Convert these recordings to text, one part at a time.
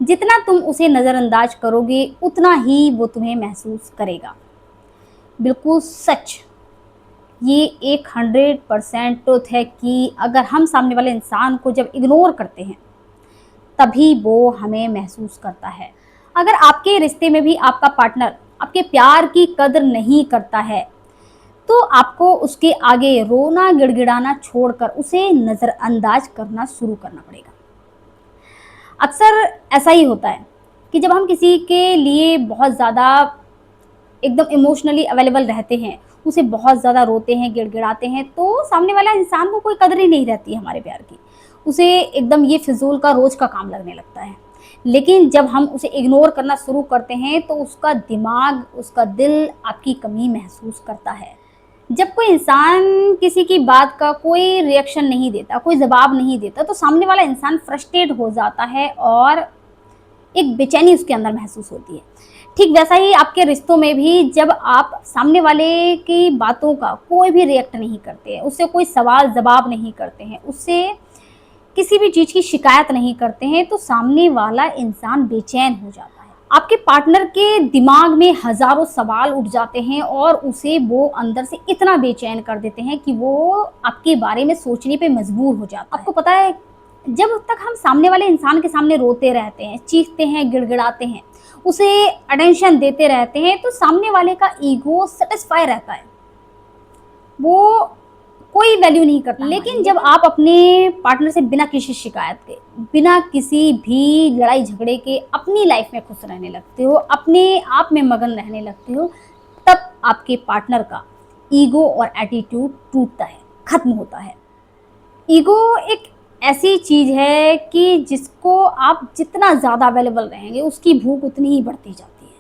जितना तुम उसे नज़रअंदाज करोगे उतना ही वो तुम्हें महसूस करेगा। बिल्कुल सच। ये एक 100% ट्रुथ है कि अगर हम सामने वाले इंसान को जब इग्नोर करते हैं तभी वो हमें महसूस करता है। अगर आपके रिश्ते में भी आपका पार्टनर आपके प्यार की कदर नहीं करता है तो आपको उसके आगे रोना गिड़गिड़ाना छोड़कर उसे नज़रअंदाज करना शुरू करना पड़ेगा। अक्सर ऐसा ही होता है कि जब हम किसी के लिए बहुत ज़्यादा एकदम इमोशनली अवेलेबल रहते हैं, उसे बहुत ज़्यादा रोते हैं, गिड़गिड़ाते हैं, तो सामने वाला इंसान को कोई कदर ही नहीं रहती है हमारे प्यार की। उसे एकदम ये फ़िज़ूल का रोज़ का काम लगने लगता है। लेकिन जब हम उसे इग्नोर करना शुरू करते हैं तो उसका दिमाग, उसका दिल आपकी कमी महसूस करता है। जब कोई इंसान किसी की बात का कोई रिएक्शन नहीं देता, कोई जवाब नहीं देता, तो सामने वाला इंसान फ्रस्ट्रेट हो जाता है और एक बेचैनी उसके अंदर महसूस होती है। ठीक वैसा ही आपके रिश्तों में भी जब आप सामने वाले की बातों का कोई भी रिएक्ट नहीं करते हैं, उससे कोई सवाल जवाब नहीं करते हैं, उससे किसी भी चीज़ की शिकायत नहीं करते हैं, तो सामने वाला इंसान बेचैन हो जाता है। आपके पार्टनर के दिमाग में हज़ारों सवाल उठ जाते हैं और उसे वो अंदर से इतना बेचैन कर देते हैं कि वो आपके बारे में सोचने पे मजबूर हो जाता है। आपको पता है, जब तक हम सामने वाले इंसान के सामने रोते रहते हैं, चीखते हैं, गिड़गिड़ाते हैं, उसे अटेंशन देते रहते हैं, तो सामने वाले का ईगो सैटिस्फाई रहता है। वो कोई वैल्यू नहीं करता। लेकिन जब आप अपने पार्टनर से बिना किसी शिकायत के, बिना किसी भी लड़ाई झगड़े के अपनी लाइफ में खुश रहने लगते हो, अपने आप में मगन रहने लगते हो, तब आपके पार्टनर का ईगो और एटीट्यूड टूटता है, खत्म होता है। ईगो एक ऐसी चीज़ है कि जिसको आप जितना ज़्यादा अवेलेबल रहेंगे, उसकी भूख उतनी ही बढ़ती जाती है।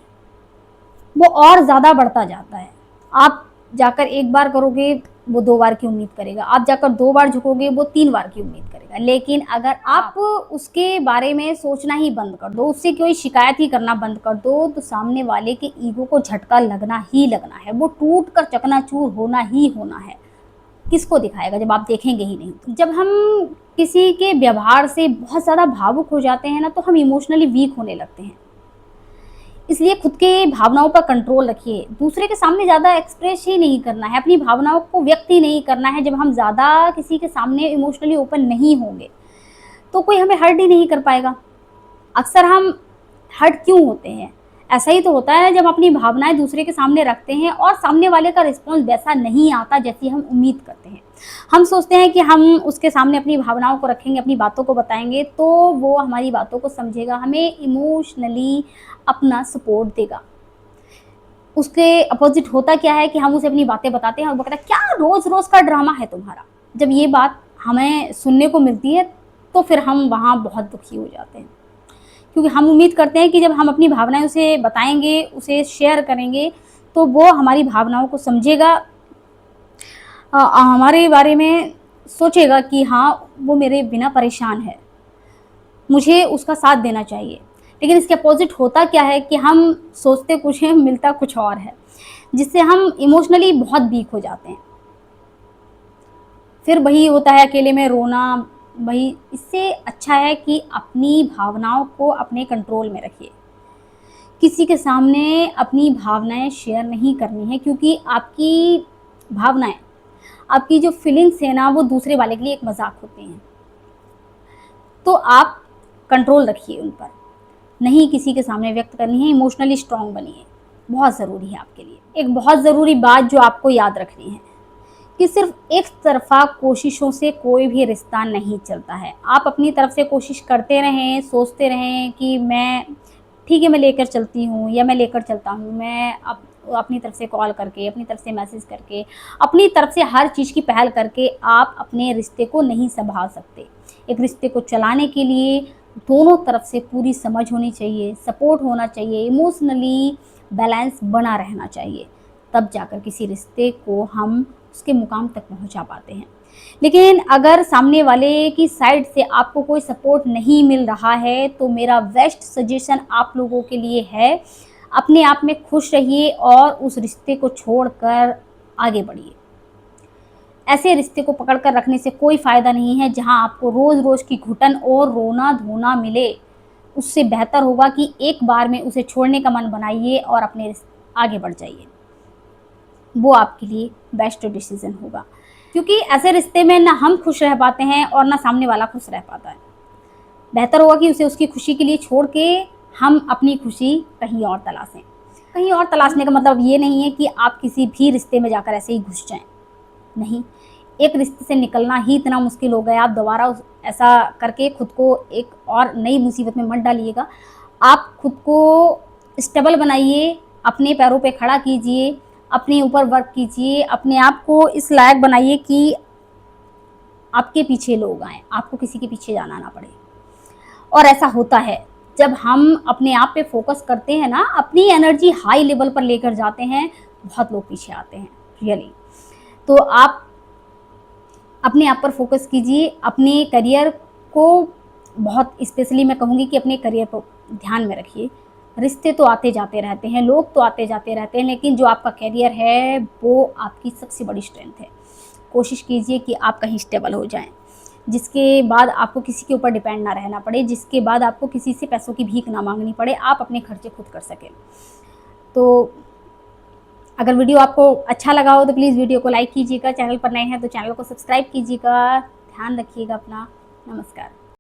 वो और ज़्यादा बढ़ता जाता है। आप जाकर एक बार करोगे, वो 2 बार की उम्मीद करेगा। आप जाकर 2 बार झुकोगे, वो 3 बार की उम्मीद करेगा। लेकिन अगर आप उसके बारे में सोचना ही बंद कर दो, उससे कोई शिकायत ही करना बंद कर दो, तो सामने वाले के ईगो को झटका लगना ही लगना है। वो टूट कर चकनाचूर होना ही होना है। किसको दिखाएगा जब आप देखेंगे ही नहीं तो। जब हम किसी के व्यवहार से बहुत ज़्यादा भावुक हो जाते हैं ना, तो हम इमोशनली वीक होने लगते हैं। इसलिए खुद के भावनाओं पर कंट्रोल रखिए। दूसरे के सामने ज़्यादा एक्सप्रेस ही नहीं करना है, अपनी भावनाओं को व्यक्त ही नहीं करना है। जब हम ज़्यादा किसी के सामने इमोशनली ओपन नहीं होंगे, तो कोई हमें हर्ट ही नहीं कर पाएगा। अक्सर हम हर्ट क्यों होते हैं? ऐसा ही तो होता है जब अपनी भावनाएँ दूसरे के सामने रखते हैं और सामने वाले का रिस्पॉन्स वैसा नहीं आता जैसी हम उम्मीद करते हैं। हम सोचते हैं कि हम उसके सामने अपनी भावनाओं को रखेंगे, अपनी बातों को बताएँगे तो वो हमारी बातों को समझेगा, हमें इमोशनली अपना सपोर्ट देगा। उसके अपोज़िट होता क्या है कि हम उसे अपनी बातें बताते हैं और वो कहता है, "क्या रोज़-रोज़ का ड्रामा है तुम्हारा?" जब ये बात हमें सुनने को मिलती है, तो फिर हम वहाँ बहुत दुखी हो जाते हैं। क्योंकि हम उम्मीद करते हैं कि जब हम अपनी भावनाएँ उसे बताएँगे, उसे शेयर करेंगे, तो वो हमारी भावनाओं को समझेगा, हमारे बारे में सोचेगा कि हाँ, वो मेरे बिना परेशान है, मुझे उसका साथ देना चाहिए। लेकिन इसके अपोज़िट होता क्या है कि हम सोचते कुछ है, मिलता कुछ और है, जिससे हम इमोशनली बहुत वीक हो जाते हैं। फिर वही होता है अकेले में रोना, वही। इससे अच्छा है कि अपनी भावनाओं को अपने कंट्रोल में रखिए। किसी के सामने अपनी भावनाएँ शेयर नहीं करनी है, क्योंकि आपकी भावनाएँ, आपकी जो फीलिंग्स है ना, वो दूसरे वाले के लिए एक मज़ाक होती हैं। तो आप कंट्रोल रखिए उन पर, नहीं किसी के सामने व्यक्त करनी है, इमोशनली स्ट्रॉन्ग बनिए, बहुत ज़रूरी है आपके लिए। एक बहुत ज़रूरी बात जो आपको याद रखनी है कि सिर्फ़ एक तरफ़ा कोशिशों से कोई भी रिश्ता नहीं चलता है। आप अपनी तरफ से कोशिश करते रहें, सोचते रहें कि मैं ठीक है, मैं लेकर चलती हूँ या मैं लेकर चलता हूँ। मैं अपनी तरफ से कॉल करके, अपनी तरफ से मैसेज करके, अपनी तरफ से हर चीज़ की पहल करके आप अपने रिश्ते को नहीं सँभाल सकते। एक रिश्ते को चलाने के लिए दोनों तरफ से पूरी समझ होनी चाहिए, सपोर्ट होना चाहिए, इमोशनली बैलेंस बना रहना चाहिए। तब जाकर किसी रिश्ते को हम उसके मुकाम तक पहुँचा पाते हैं। लेकिन अगर सामने वाले की साइड से आपको कोई सपोर्ट नहीं मिल रहा है, तो मेरा बेस्ट सजेशन आप लोगों के लिए है, अपने आप में खुश रहिए और उस रिश्ते को छोड़कर आगे बढ़िए। ऐसे रिश्ते को पकड़ कर रखने से कोई फ़ायदा नहीं है, जहाँ आपको रोज़-रोज़ की घुटन और रोना-धोना मिले। उससे बेहतर होगा कि एक बार में उसे छोड़ने का मन बनाइए और अपने आगे बढ़ जाइए। वो आपके लिए बेस्ट डिसीज़न होगा, क्योंकि ऐसे रिश्ते में ना हम खुश रह पाते हैं और ना सामने वाला खुश रह पाता है। बेहतर होगा कि उसे उसकी खुशी के लिए छोड़ के हम अपनी खुशी कहीं और तलाशें। कहीं और तलाशने का मतलब ये नहीं है कि आप किसी भी रिश्ते में जाकर ऐसे ही घुस जाएँ। नहीं, एक रिश्ते से निकलना ही इतना मुश्किल हो गया, आप दोबारा ऐसा करके खुद को एक और नई मुसीबत में मत डालिएगा। आप खुद को स्टेबल बनाइए, अपने पैरों पे खड़ा कीजिए, अपने ऊपर वर्क कीजिए, अपने आप को इस लायक बनाइए कि आपके पीछे लोग आएँ, आपको किसी के पीछे जाना ना पड़े। और ऐसा होता है, जब हम अपने आप पे फ़ोकस करते हैं ना, अपनी एनर्जी हाई लेवल पर लेकर जाते हैं, बहुत लोग पीछे आते हैं, रियली। तो आप अपने आप पर फ़ोकस कीजिए, अपने करियर को बहुत स्पेशली मैं कहूँगी कि अपने करियर को ध्यान में रखिए। रिश्ते तो आते जाते रहते हैं, लोग तो आते जाते रहते हैं, लेकिन जो आपका करियर है, वो आपकी सबसे बड़ी स्ट्रेंथ है। कोशिश कीजिए कि आप कहीं स्टेबल हो जाएँ, जिसके बाद आपको किसी के ऊपर डिपेंड ना रहना पड़े, जिसके बाद आपको किसी से पैसों की भीख ना माँगनी पड़े, आप अपने खर्चे खुद कर सकें। तो अगर वीडियो आपको अच्छा लगा हो तो प्लीज़ वीडियो को लाइक कीजिएगा, चैनल पर नए हैं तो चैनल को सब्सक्राइब कीजिएगा। ध्यान रखिएगा अपना। नमस्कार।